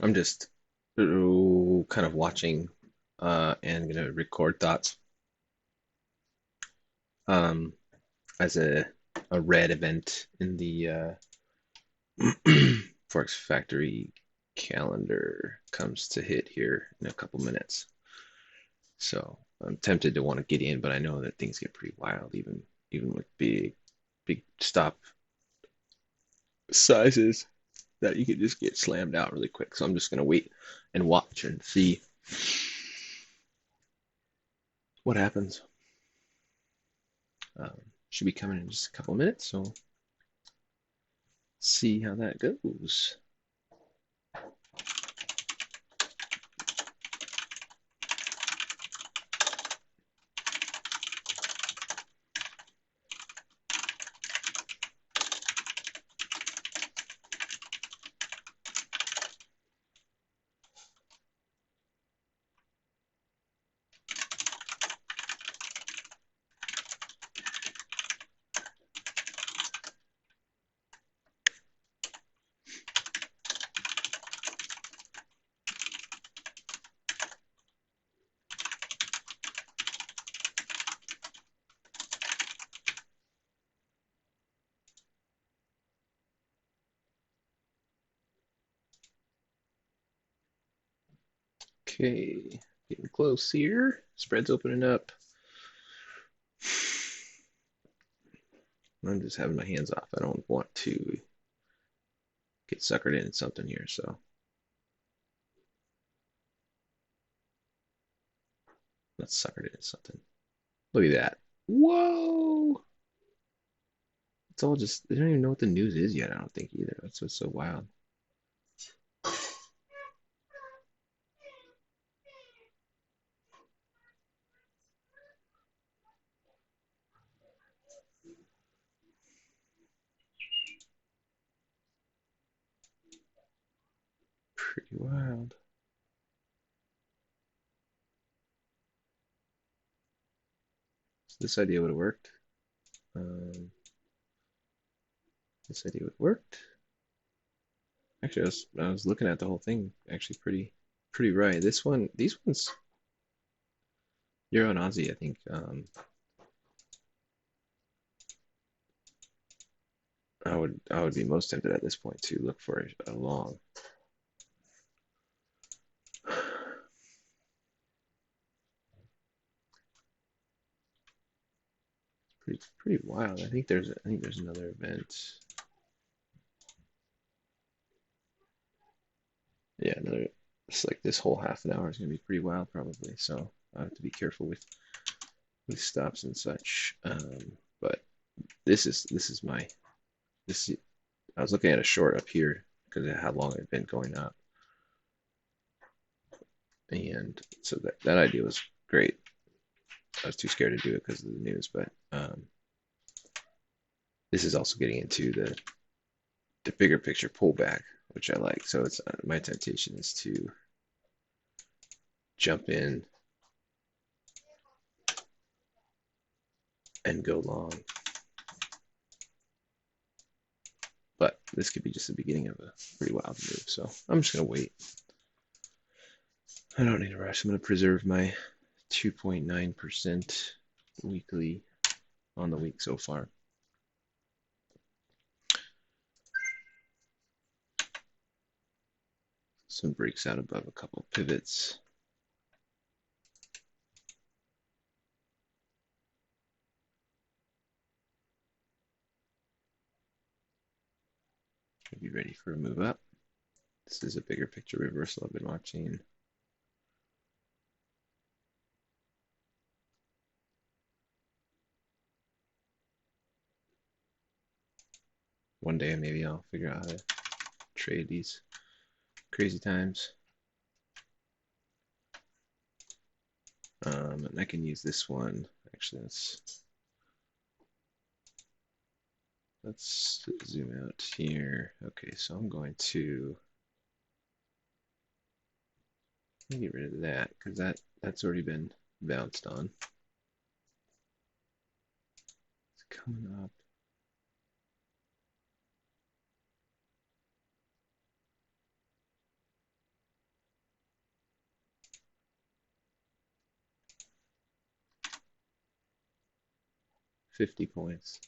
I'm just kind of watching and gonna record thoughts um, as a red event in the forex factory calendar comes to hit here in a couple minutes. So I'm tempted to want to get in, but I know that things get pretty wild even with big stop sizes that you could just get slammed out really quick. So I'm just gonna wait and watch and see what happens. Should be coming in just a couple minutes, so see how that goes. Okay, getting close here. Spread's opening up. I'm just having my hands off. I don't want to get suckered into something here, so let's sucker it into something. Look at that. Whoa! It's all just, they don't even know what the news is yet, I don't think either. That's what's so wild. Pretty wild. So this idea would have worked. Um, this idea would have worked. Actually, I was looking at the whole thing actually pretty right. These ones, Euro and Aussie, I think I would be most tempted at this point to look for a long. Pretty wild. I think there's another event. Yeah, another. It's like this whole half an hour is gonna be pretty wild probably. So I have to be careful with stops and such. But this is my this. I was looking at a short up here because of how long it had been going up, and so that idea was great. I was too scared to do it because of the news, but this is also getting into the bigger picture pullback, which I like. So it's my temptation is to jump in and go long. But this could be just the beginning of a pretty wild move. So I'm just going to wait. I don't need to rush. I'm going to preserve my 2.9% weekly on the week so far. Some breaks out above a couple pivots. Be ready for a move up. This is a bigger picture reversal I've been watching. One day maybe I'll figure out how to trade these crazy times. And I can use this one. Actually, let's zoom out here. Okay, so I'm going to get rid of that because that's already been bounced on. It's coming up. 50 points.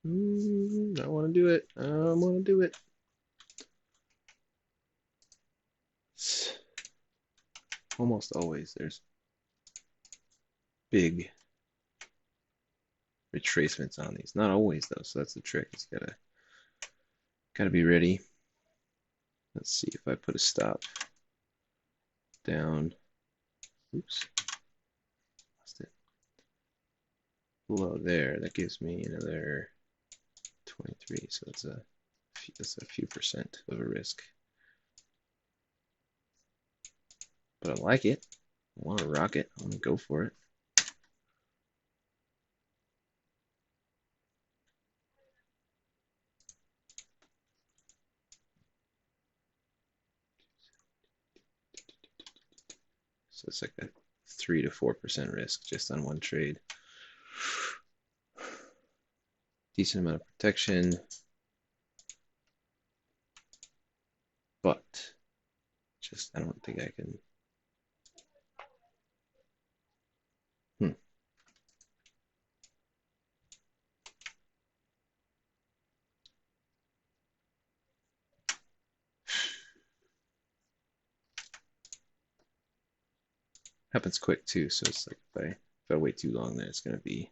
I want to do it. I want to do it. Almost always there's big retracements on these. Not always though, so that's the trick. It's gotta be ready. Let's see if I put a stop down. Oops, lost it. Below there, that gives me another 23. So that's a few percent of a risk. But I like it. I want to rock it. I want to go for it. So it's like a 3 to 4% risk just on one trade. Decent amount of protection, but just I don't think I can. Happens quick too, so it's like if I wait too long, then it's gonna be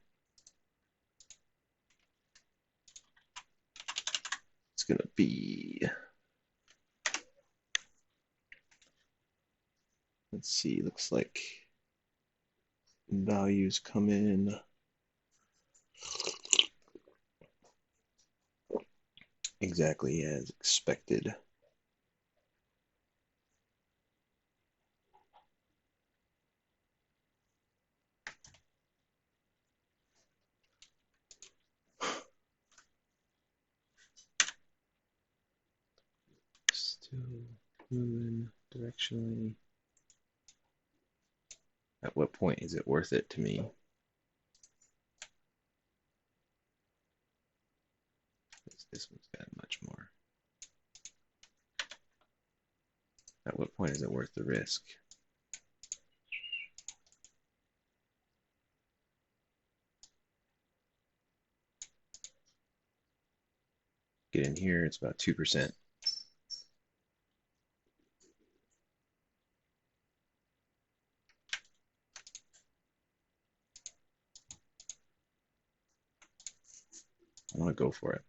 let's see, looks like values come in exactly as expected. Still moving directionally. At what point is it worth it to me? This one's got much more. At what point is it worth the risk? Get in here, it's about 2%. I want to go for it.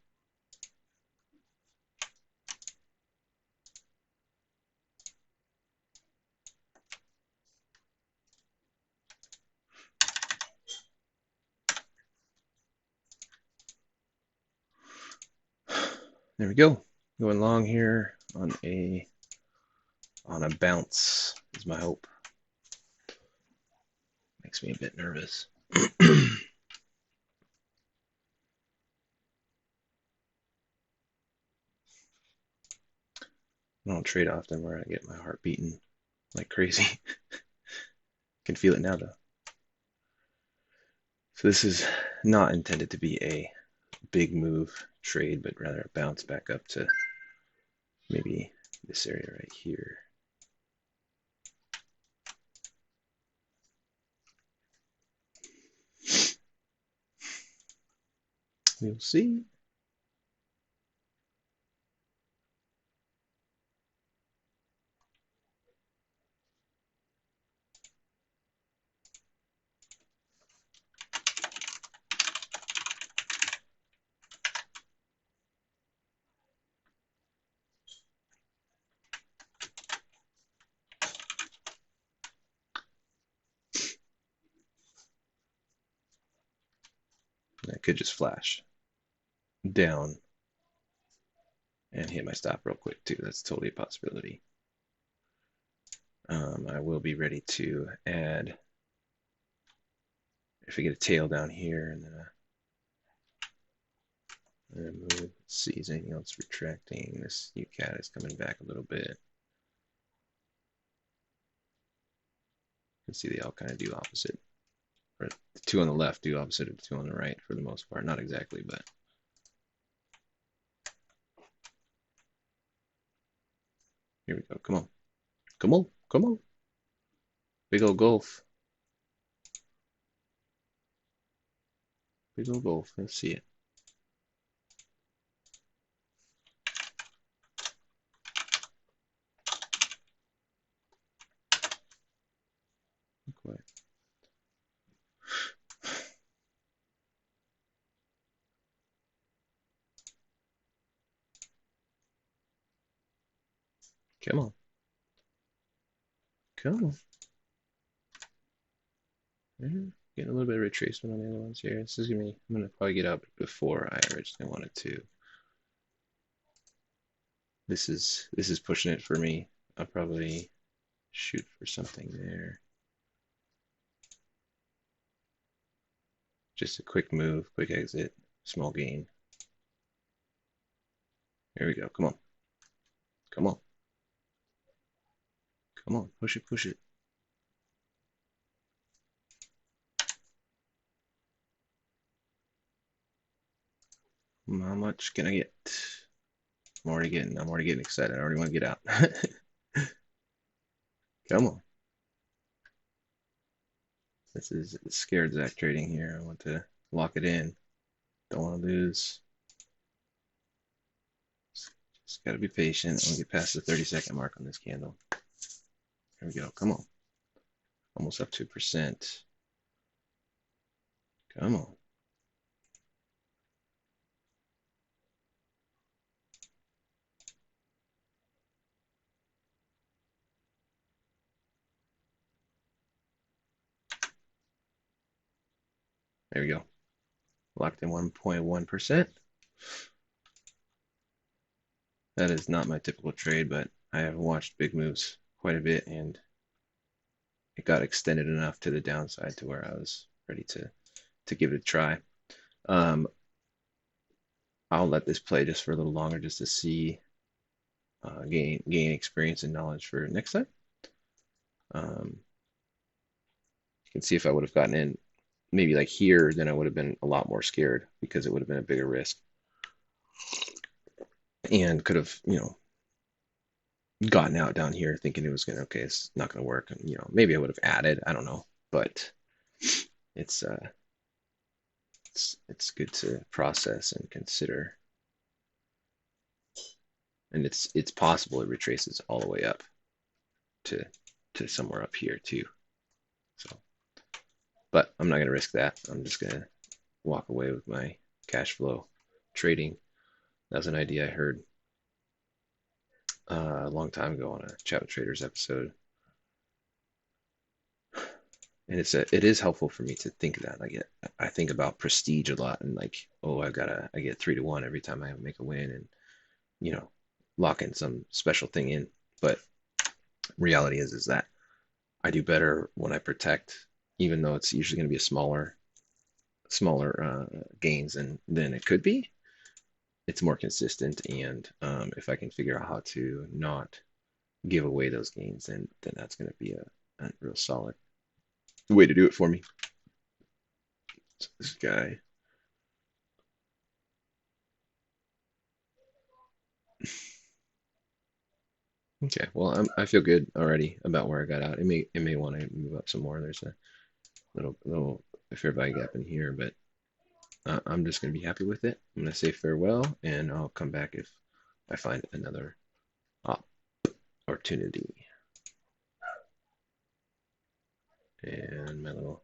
There we go. Going long here on a bounce is my hope. Makes me a bit nervous. I don't trade often where I get my heart beating like crazy. Can feel it now though. So this is not intended to be a big move trade, but rather a bounce back up to maybe this area right here. We'll see. I could just flash down and hit my stop real quick too. That's totally a possibility. I will be ready to add if I get a tail down here, and then move. Let's see, is anything else retracting? This UCAT is coming back a little bit. You can see they all kind of do opposite. Or the two on the left do opposite of the two on the right for the most part. Not exactly, but here we go. Come on. Come on. Come on. Big old gulf. Big old gulf. Let's see it. Quiet. Come on. Come on. Getting a little bit of retracement on the other ones here. This is gonna be, I'm gonna probably get out before I originally wanted to. This is pushing it for me. I'll probably shoot for something there. Just a quick move, quick exit, small gain. Here we go. Come on. Come on. Come on. Push it, push it. How much can I get? I'm already getting excited. I already want to get out. Come on. This is scared Zach trading here. I want to lock it in. Don't want to lose. Just got to be patient. I'm going to get past the 30-second mark on this candle. Here we go. Come on. Almost up 2%. Come on. There we go. Locked in 1.1%. That is not my typical trade, but I have watched big moves quite a bit, and it got extended enough to the downside to where I was ready to give it a try. I'll let this play just for a little longer just to see gain experience and knowledge for next time. You can see if I would have gotten in maybe like here, then I would have been a lot more scared because it would have been a bigger risk and could have, gotten out down here thinking it was gonna, okay, it's not gonna work. And, maybe I would have added, I don't know, but it's good to process and consider. And it's possible it retraces all the way up to somewhere up here too. So, but I'm not gonna risk that. I'm just gonna walk away with my cash flow trading. That was an idea I heard a long time ago on a Chat with Traders episode. And it is helpful for me to think that. I think about prestige a lot and like, oh, I get 3-1 every time I make a win and lock in some special thing in. But reality is that I do better when I protect, even though it's usually going to be a smaller gains than it could be. It's more consistent, and if I can figure out how to not give away those gains, then that's going to be a real solid way to do it for me. So this guy. Okay, well, I feel good already about where I got out. It may want to move up some more. There's a little fair value gap in here, but I'm just going to be happy with it. I'm going to say farewell, and I'll come back if I find another opportunity. And my little